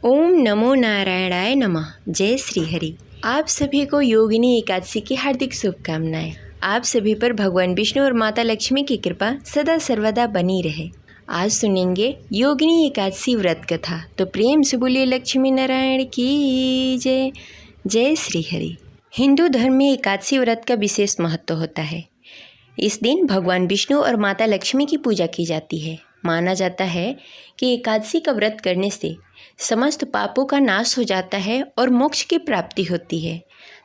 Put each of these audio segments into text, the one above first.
ओम नमो नारायणाय नमः। जय श्री हरि। आप सभी को योगिनी एकादशी की हार्दिक शुभकामनाएं। आप सभी पर भगवान विष्णु और माता लक्ष्मी की कृपा सदा सर्वदा बनी रहे। आज सुनेंगे योगिनी एकादशी व्रत कथा, तो प्रेम से बोलिए लक्ष्मी नारायण की जय। जय श्री हरि। हिंदू धर्म में एकादशी व्रत का विशेष महत्व होता है। इस दिन भगवान विष्णु और माता लक्ष्मी की पूजा की जाती है। माना जाता है कि एकादशी का व्रत करने से समस्त पापों का नाश हो जाता है और मोक्ष की प्राप्ति होती है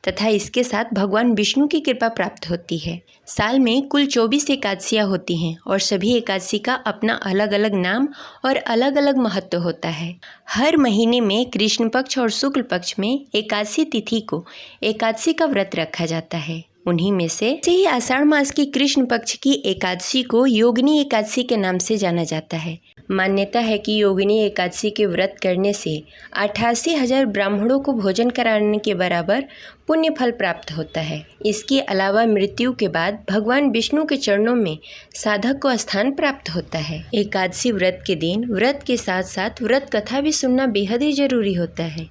तथा इसके साथ भगवान विष्णु की कृपा प्राप्त होती है। साल में कुल 24 एकादशियाँ होती हैं और सभी एकादशी का अपना अलग अलग नाम और अलग अलग महत्व होता है। हर महीने में कृष्ण पक्ष और शुक्ल पक्ष में एकादशी तिथि को एकादशी का व्रत रखा जाता है। उन्हीं में से ही आषाढ़ मास की कृष्ण पक्ष की एकादशी को योगिनी एकादशी के नाम से जाना जाता है। मान्यता है कि योगिनी एकादशी के व्रत करने से 88,000 ब्राह्मणों को भोजन कराने के बराबर पुण्य फल प्राप्त होता है। इसके अलावा मृत्यु के बाद भगवान विष्णु के चरणों में साधक को स्थान प्राप्त होता है। एकादशी व्रत के दिन व्रत के साथ साथ व्रत कथा भी सुनना बेहद ही जरूरी होता है,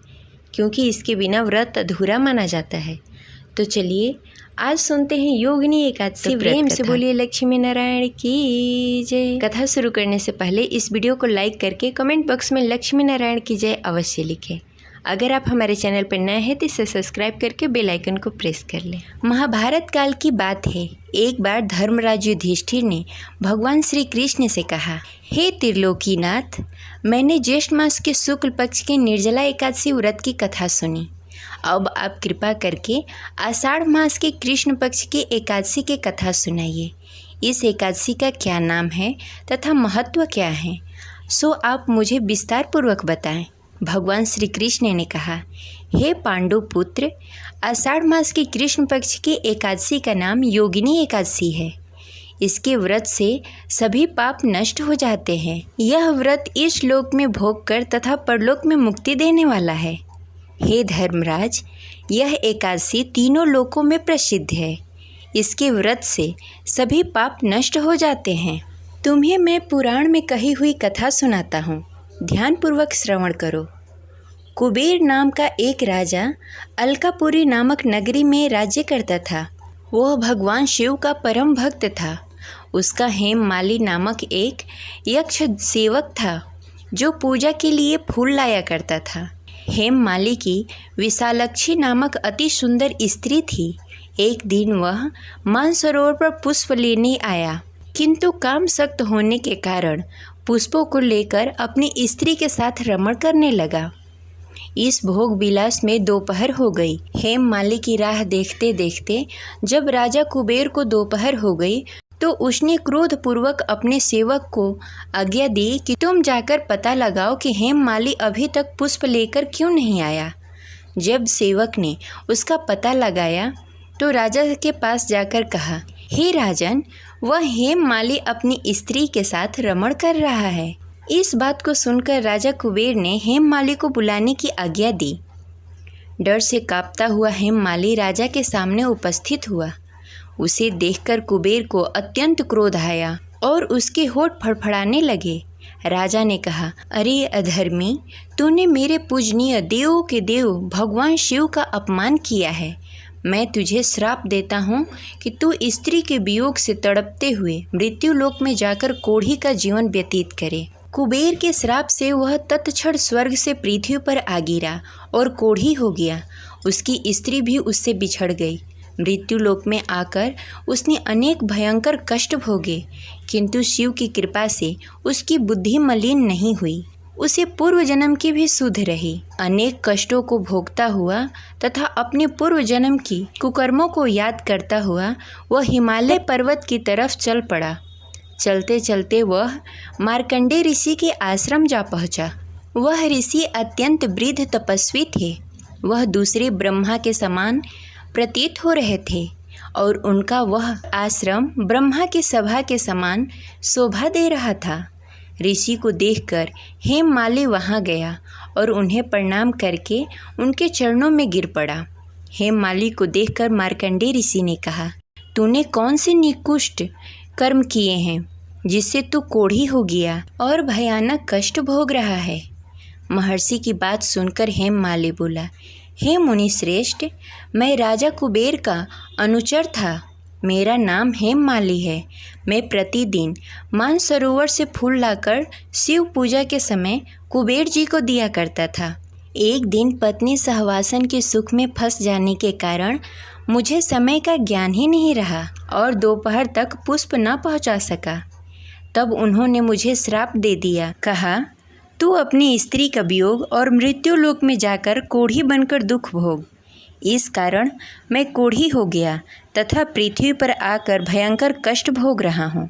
क्योंकि इसके बिना व्रत अधूरा माना जाता है। तो चलिए आज सुनते हैं योगिनी एकादशी व्रत। प्रेम से बोलिए लक्ष्मी नारायण की जय। कथा शुरू करने से पहले इस वीडियो को लाइक करके कमेंट बॉक्स में लक्ष्मी नारायण की जय अवश्य लिखें। अगर आप हमारे चैनल पर नए हैं तो इसे सब्सक्राइब करके बेल आइकन को प्रेस कर लें। महाभारत काल की बात है। एक बार धर्मराज युधिष्ठिर ने भगवान श्री कृष्ण से कहा, हे त्रिलोकीनाथ, मैंने ज्येष्ठ मास के शुक्ल पक्ष के निर्जला एकादशी व्रत की कथा सुनी। अब आप कृपा करके आषाढ़ मास के कृष्ण पक्ष की एकादशी की कथा सुनाइए। इस एकादशी का क्या नाम है तथा महत्व क्या है, सो आप मुझे विस्तार पूर्वक बताएं। भगवान श्री कृष्ण ने कहा, हे पांडु पुत्र, आषाढ़ मास की कृष्ण पक्ष की एकादशी का नाम योगिनी एकादशी है। इसके व्रत से सभी पाप नष्ट हो जाते हैं। यह व्रत इस लोक में भोग कर तथा परलोक में मुक्ति देने वाला है। हे धर्मराज, यह एकादशी तीनों लोकों में प्रसिद्ध है। इसके व्रत से सभी पाप नष्ट हो जाते हैं। तुम्हें मैं पुराण में कही हुई कथा सुनाता हूँ, ध्यानपूर्वक श्रवण करो। कुबेर नाम का एक राजा अलकापुरी नामक नगरी में राज्य करता था। वह भगवान शिव का परम भक्त था। उसका हेममाली नामक एक यक्ष सेवक था जो पूजा के लिए फूल लाया करता था। हेममाली की विशालक्षी नामक अति सुंदर स्त्री थी। एक दिन वह मानसरोवर पर पुष्प लेने आया, किंतु काम सख्त होने के कारण पुष्पों को लेकर अपनी स्त्री के साथ रमण करने लगा। इस भोग विलास में दोपहर हो गई। हेममाली की राह देखते देखते जब राजा कुबेर को दोपहर हो गई तो उसने क्रोधपूर्वक अपने सेवक को आज्ञा दी कि तुम जाकर पता लगाओ कि हेममाली अभी तक पुष्प लेकर क्यों नहीं आया। जब सेवक ने उसका पता लगाया तो राजा के पास जाकर कहा, हे राजन, वह हेममाली अपनी स्त्री के साथ रमण कर रहा है। इस बात को सुनकर राजा कुबेर ने हेममाली को बुलाने की आज्ञा दी। डर से कांपता हुआ हेममाली राजा के सामने उपस्थित हुआ। उसे देखकर कुबेर को अत्यंत क्रोध आया और उसके होठ फड़फड़ाने लगे। राजा ने कहा, अरे अधर्मी, तूने मेरे पूजनीय देवों के देव भगवान शिव का अपमान किया है। मैं तुझे श्राप देता हूँ कि तू स्त्री के वियोग से तड़पते हुए मृत्यु लोक में जाकर कोढ़ी का जीवन व्यतीत करे। कुबेर के श्राप से वह तत्क्षण स्वर्ग से पृथ्वी पर आ गिरा और कोढ़ी हो गया। उसकी स्त्री भी उससे बिछड़ गई। मृत्यु लोक में आकर उसने अनेक भयंकर कष्ट भोगे, किंतु शिव की कृपा से उसकी बुद्धि मलिन नहीं हुई। उसे पूर्व जन्म की भी सुध रही। अनेक कष्टों को भोगता हुआ तथा अपने पूर्व जन्म की कुकर्मों को याद करता हुआ वह हिमालय पर्वत की तरफ चल पड़ा। चलते चलते वह मार्कंडेय ऋषि के आश्रम जा पहुँचा। वह ऋषि अत्यंत वृद्ध तपस्वी थे। वह दूसरे ब्रह्मा के समान प्रतीत हो रहे थे और उनका वह आश्रम ब्रह्मा की सभा के समान शोभा दे रहा था। ऋषि को देखकर हेममाली वहाँ गया और उन्हें प्रणाम करके उनके चरणों में गिर पड़ा। हेममाली को देखकर मार्कंडेय ऋषि ने कहा, तूने कौन से निकृष्ट कर्म किए हैं जिससे तू कोढ़ी हो गया और भयानक कष्ट भोग रहा है। महर्षि की बात सुनकर हेममाली बोला, हे मुनि श्रेष्ठ, मैं राजा कुबेर का अनुचर था। मेरा नाम हेममाली है। मैं प्रतिदिन मानसरोवर से फूल लाकर शिव पूजा के समय कुबेर जी को दिया करता था। एक दिन पत्नी सहवासन के सुख में फंस जाने के कारण मुझे समय का ज्ञान ही नहीं रहा और दोपहर तक पुष्प न पहुंचा सका। तब उन्होंने मुझे श्राप दे दिया। कहा, तू अपनी स्त्री का वियोग और मृत्यु लोक में जाकर कोढ़ी बनकर दुख भोग। इस कारण मैं कोढ़ी हो गया तथा पृथ्वी पर आकर भयंकर कष्ट भोग रहा हूँ।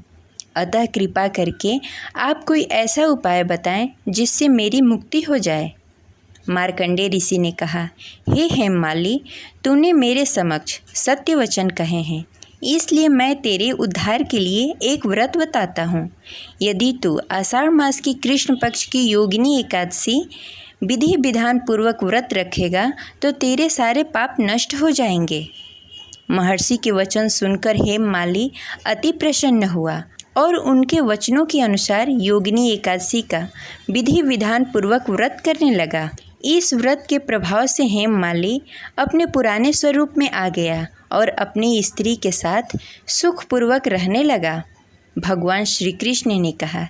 अतः कृपा करके आप कोई ऐसा उपाय बताएं जिससे मेरी मुक्ति हो जाए। मार्कंडेय ऋषि ने कहा, हे हेममाली, तूने मेरे समक्ष सत्य वचन कहे हैं, इसलिए मैं तेरे उद्धार के लिए एक व्रत बताता हूँ। यदि तू आषाढ़ मास की कृष्ण पक्ष की योगिनी एकादशी विधि विधान पूर्वक व्रत रखेगा तो तेरे सारे पाप नष्ट हो जाएंगे। महर्षि के वचन सुनकर हेममाली अति प्रसन्न हुआ और उनके वचनों के अनुसार योगिनी एकादशी का विधि विधान पूर्वक व्रत करने लगा। इस व्रत के प्रभाव से हेममाली अपने पुराने स्वरूप में आ गया और अपनी स्त्री के साथ सुखपूर्वक रहने लगा। भगवान श्री कृष्ण ने कहा,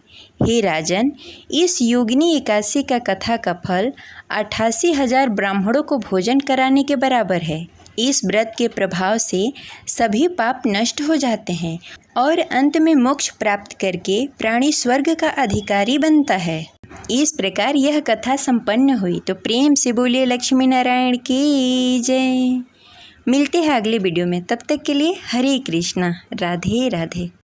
हे राजन, इस योगिनी एकादशी का कथा का फल 88,000 ब्राह्मणों को भोजन कराने के बराबर है। इस व्रत के प्रभाव से सभी पाप नष्ट हो जाते हैं और अंत में मोक्ष प्राप्त करके प्राणी स्वर्ग का अधिकारी बनता है। इस प्रकार यह कथा संपन्न हुई। तो प्रेम से बोलिए लक्ष्मी नारायण की जय। मिलते हैं अगले वीडियो में, तब तक के लिए हरे कृष्णा, राधे राधे।